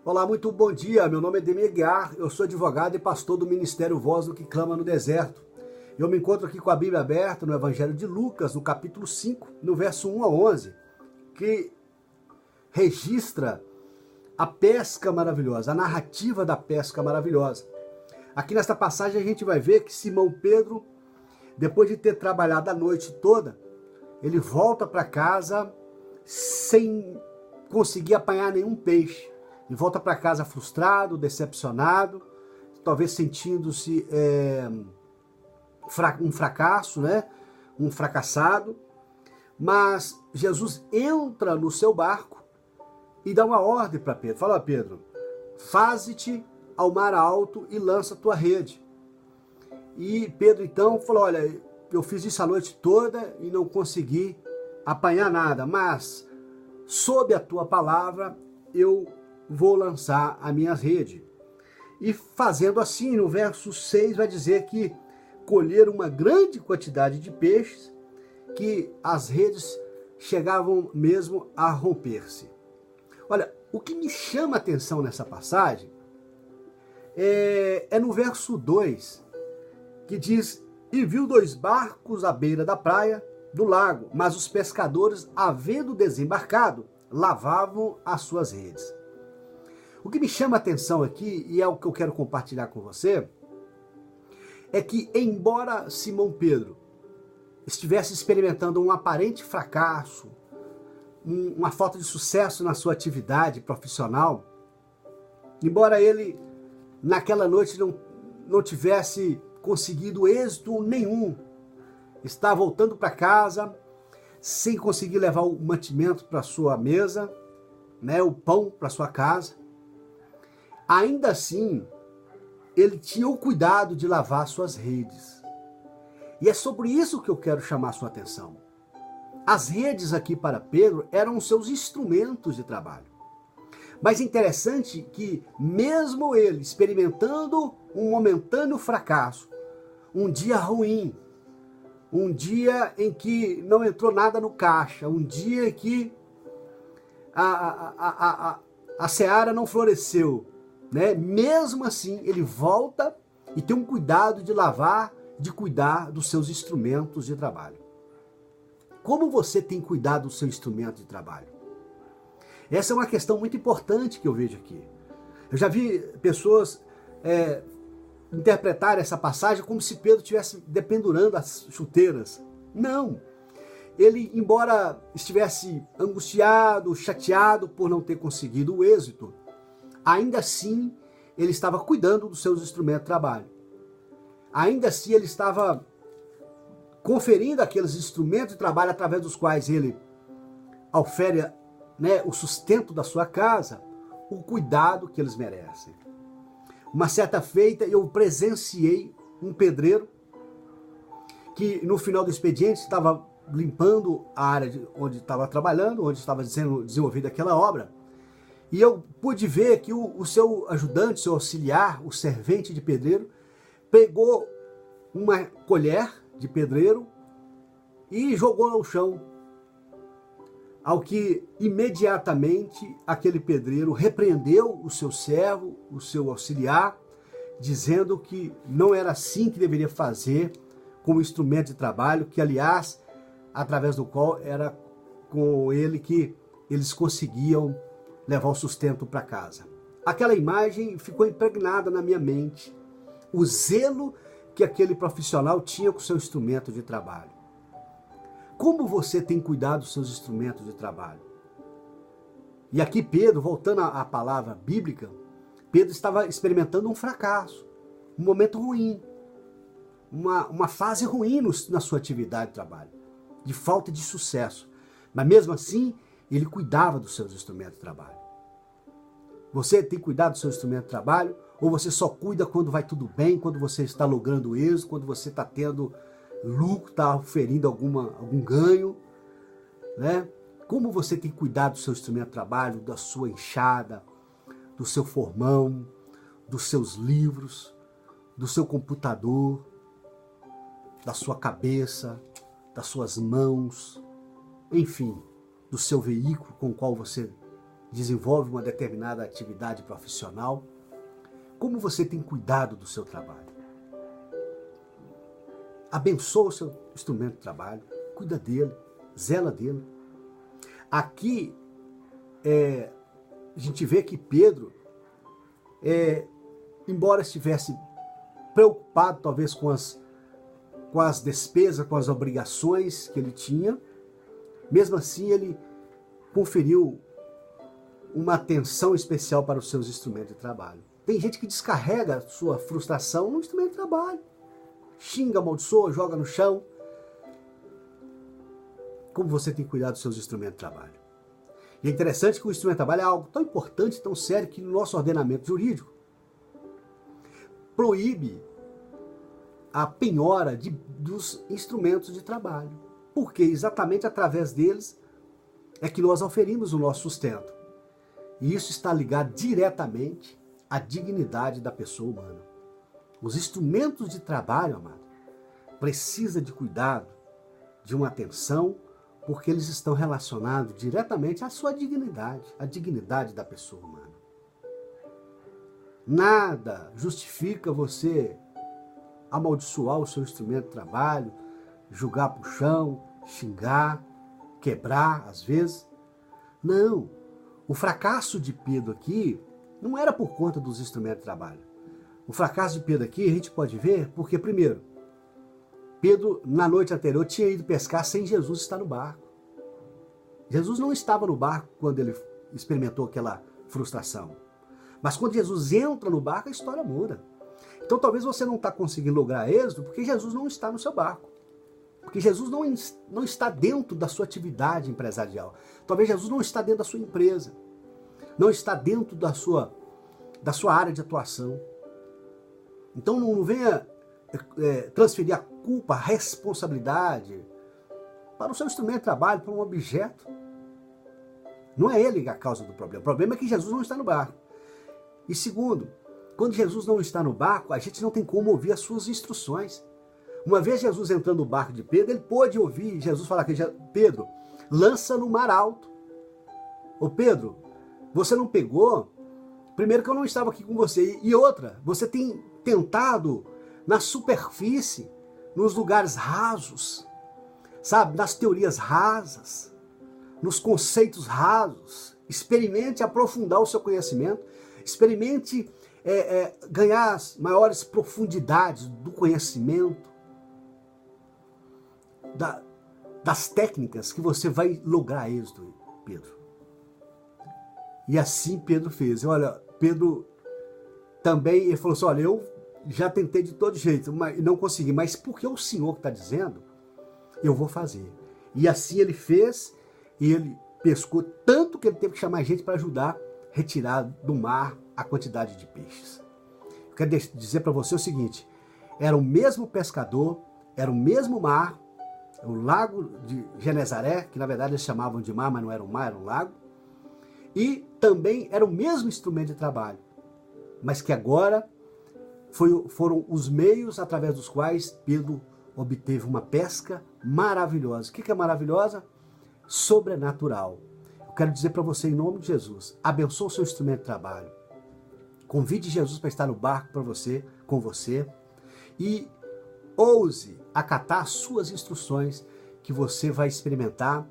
Olá, muito bom dia. Meu nome é Demir Guiar, eu sou advogado e pastor do Ministério Voz do que Clama no Deserto. Eu me encontro aqui com a Bíblia aberta no Evangelho de Lucas, no capítulo 5, no verso 1 a 11, que registra a pesca maravilhosa, a narrativa da pesca maravilhosa. Aqui nesta passagem a gente vai ver que Simão Pedro, depois de ter trabalhado a noite toda, ele volta para casa sem conseguir apanhar nenhum peixe. E volta para casa frustrado, decepcionado, talvez sentindo-se um fracasso, né? Um fracassado. Mas Jesus entra no seu barco e dá uma ordem para Pedro. Fala, Pedro, faze-te ao mar alto e lança a tua rede. E Pedro então falou, olha, eu fiz isso a noite toda e não consegui apanhar nada, mas sob a tua palavra eu vou lançar a minha rede. E fazendo assim, no verso 6 vai dizer que colheram uma grande quantidade de peixes, que as redes chegavam mesmo a romper-se. Olha, o que me chama a atenção nessa passagem é no verso 2, que diz, e viu 2 barcos à beira da praia do lago, mas os pescadores, havendo desembarcado, lavavam as suas redes. O que me chama a atenção aqui, e é o que eu quero compartilhar com você, é que embora Simão Pedro estivesse experimentando um aparente fracasso, uma falta de sucesso na sua atividade profissional, embora ele naquela noite não tivesse conseguido êxito nenhum, está voltando para casa sem conseguir levar o mantimento para sua mesa, né, o pão para sua casa. Ainda assim, ele tinha o cuidado de lavar suas redes. E é sobre isso que eu quero chamar a sua atenção. As redes aqui para Pedro eram seus instrumentos de trabalho. Mas interessante que mesmo ele experimentando um momentâneo fracasso, um dia ruim, um dia em que não entrou nada no caixa, um dia em que a seara não floresceu, né? Mesmo assim, ele volta e tem um cuidado de lavar, de cuidar dos seus instrumentos de trabalho. Como você tem cuidado do seu instrumento de trabalho? Essa é uma questão muito importante que eu vejo aqui. Eu já vi pessoas interpretar essa passagem como se Pedro estivesse dependurando as chuteiras. Não. Ele, embora estivesse angustiado, chateado por não ter conseguido o êxito, ainda assim ele estava cuidando dos seus instrumentos de trabalho. Ainda assim ele estava conferindo aqueles instrumentos de trabalho através dos quais ele ofere, né, o sustento da sua casa, o cuidado que eles merecem. Uma certa feita eu presenciei um pedreiro que no final do expediente estava limpando a área onde estava trabalhando, onde estava sendo desenvolvida aquela obra, e eu pude ver que o seu ajudante, seu auxiliar, o servente de pedreiro, pegou uma colher de pedreiro e jogou ao chão. Ao que imediatamente aquele pedreiro repreendeu o seu servo, o seu auxiliar, dizendo que não era assim que deveria fazer com o instrumento de trabalho, que aliás, através do qual era com ele que eles conseguiam levar o sustento para casa. Aquela imagem ficou impregnada na minha mente, o zelo que aquele profissional tinha com o seu instrumento de trabalho. Como você tem cuidado dos seus instrumentos de trabalho? E aqui Pedro, voltando à palavra bíblica, Pedro estava experimentando um fracasso, um momento ruim, uma fase ruim na sua atividade de trabalho, de falta de sucesso. Mas mesmo assim, ele cuidava dos seus instrumentos de trabalho. Você tem cuidado do seu instrumento de trabalho? Ou você só cuida quando vai tudo bem, quando você está logrando êxito, quando você está tendo lucro, está oferindo algum ganho, né? Como você tem cuidado do seu instrumento de trabalho, da sua enxada, do seu formão, dos seus livros, do seu computador, da sua cabeça, das suas mãos, enfim, do seu veículo com o qual você desenvolve uma determinada atividade profissional? Como você tem cuidado do seu trabalho? Abençoa o seu instrumento de trabalho, cuida dele, zela dele. Aqui, a gente vê que Pedro, embora estivesse preocupado talvez com as despesas, com as obrigações que ele tinha, mesmo assim ele conferiu uma atenção especial para os seus instrumentos de trabalho. Tem gente que descarrega a sua frustração no instrumento de trabalho. Xinga, amaldiçoa, joga no chão. Como você tem cuidado dos seus instrumentos de trabalho? E é interessante que o instrumento de trabalho é algo tão importante, tão sério, que no nosso ordenamento jurídico proíbe a penhora dos instrumentos de trabalho. Porque exatamente através deles é que nós oferimos o nosso sustento. E isso está ligado diretamente à dignidade da pessoa humana. Os instrumentos de trabalho, amado, precisa de cuidado, de uma atenção, porque eles estão relacionados diretamente à sua dignidade, à dignidade da pessoa humana. Nada justifica você amaldiçoar o seu instrumento de trabalho, jogar para o chão, xingar, quebrar, às vezes. Não. O fracasso de Pedro aqui não era por conta dos instrumentos de trabalho. O fracasso de Pedro aqui a gente pode ver porque, primeiro, Pedro, na noite anterior, tinha ido pescar sem Jesus estar no barco. Jesus não estava no barco quando ele experimentou aquela frustração. Mas quando Jesus entra no barco, a história muda. Então talvez você não está conseguindo lograr êxito porque Jesus não está no seu barco. Porque Jesus não está dentro da sua atividade empresarial. Talvez Jesus não está dentro da sua empresa. Não está dentro da sua área de atuação. Então não venha transferir a culpa, a responsabilidade para o seu instrumento de trabalho, para um objeto. Não é ele a causa do problema. O problema é que Jesus não está no barco. E segundo, quando Jesus não está no barco, a gente não tem como ouvir as suas instruções. Uma vez Jesus entrando no barco de Pedro, ele pôde ouvir Jesus falar que Pedro, lança no mar alto. Ô Pedro, você não pegou? Primeiro que eu não estava aqui com você. E outra, você tem tentado na superfície, nos lugares rasos, sabe? Nas teorias rasas, nos conceitos rasos. Experimente aprofundar o seu conhecimento. Experimente ganhar as maiores profundidades do conhecimento, das técnicas que você vai lograr êxito, Pedro. E assim Pedro fez. Olha, Pedro também, ele falou assim, olha, eu já tentei de todo jeito, mas não consegui, mas porque o Senhor que está dizendo, eu vou fazer. E assim ele fez, e ele pescou tanto que ele teve que chamar gente para ajudar a retirar do mar a quantidade de peixes. Eu quero dizer para você o seguinte, era o mesmo pescador, era o mesmo mar, o lago de Genezaré, que na verdade eles chamavam de mar, mas não era um mar, era um lago, e também era o mesmo instrumento de trabalho, mas que agora foram os meios através dos quais Pedro obteve uma pesca maravilhosa. O que é maravilhosa? Sobrenatural. Eu quero dizer para você, em nome de Jesus, abençoe o seu instrumento de trabalho. Convide Jesus para estar no barco para você, com você, e ouse acatar as suas instruções, que você vai experimentar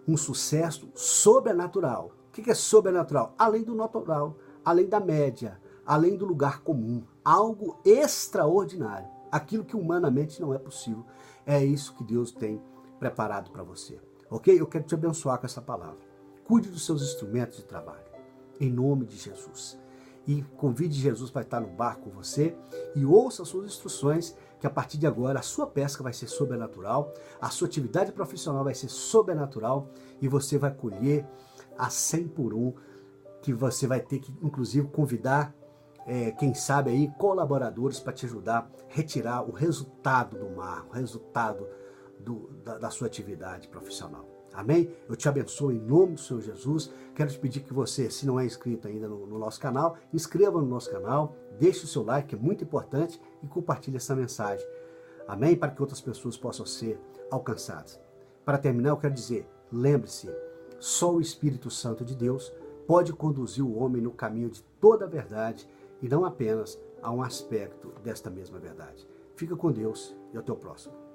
um sucesso sobrenatural. O que é sobrenatural? Além do natural, além da média, além do lugar comum, algo extraordinário, aquilo que humanamente não é possível. É isso que Deus tem preparado para você, ok? Eu quero te abençoar com essa palavra. Cuide dos seus instrumentos de trabalho, em nome de Jesus. E convide Jesus para estar no barco com você e ouça as suas instruções, que a partir de agora a sua pesca vai ser sobrenatural, a sua atividade profissional vai ser sobrenatural e você vai colher a 100 por 1, que você vai ter que, inclusive, convidar, quem sabe aí, colaboradores para te ajudar a retirar o resultado do mar, o resultado da sua atividade profissional. Amém? Eu te abençoo em nome do Senhor Jesus. Quero te pedir que você, se não é inscrito ainda no nosso canal, inscreva no nosso canal, deixe o seu like, que é muito importante, e compartilhe essa mensagem. Amém? Para que outras pessoas possam ser alcançadas. Para terminar, eu quero dizer, lembre-se, só o Espírito Santo de Deus pode conduzir o homem no caminho de toda a verdade e não apenas a um aspecto desta mesma verdade. Fica com Deus e até o próximo.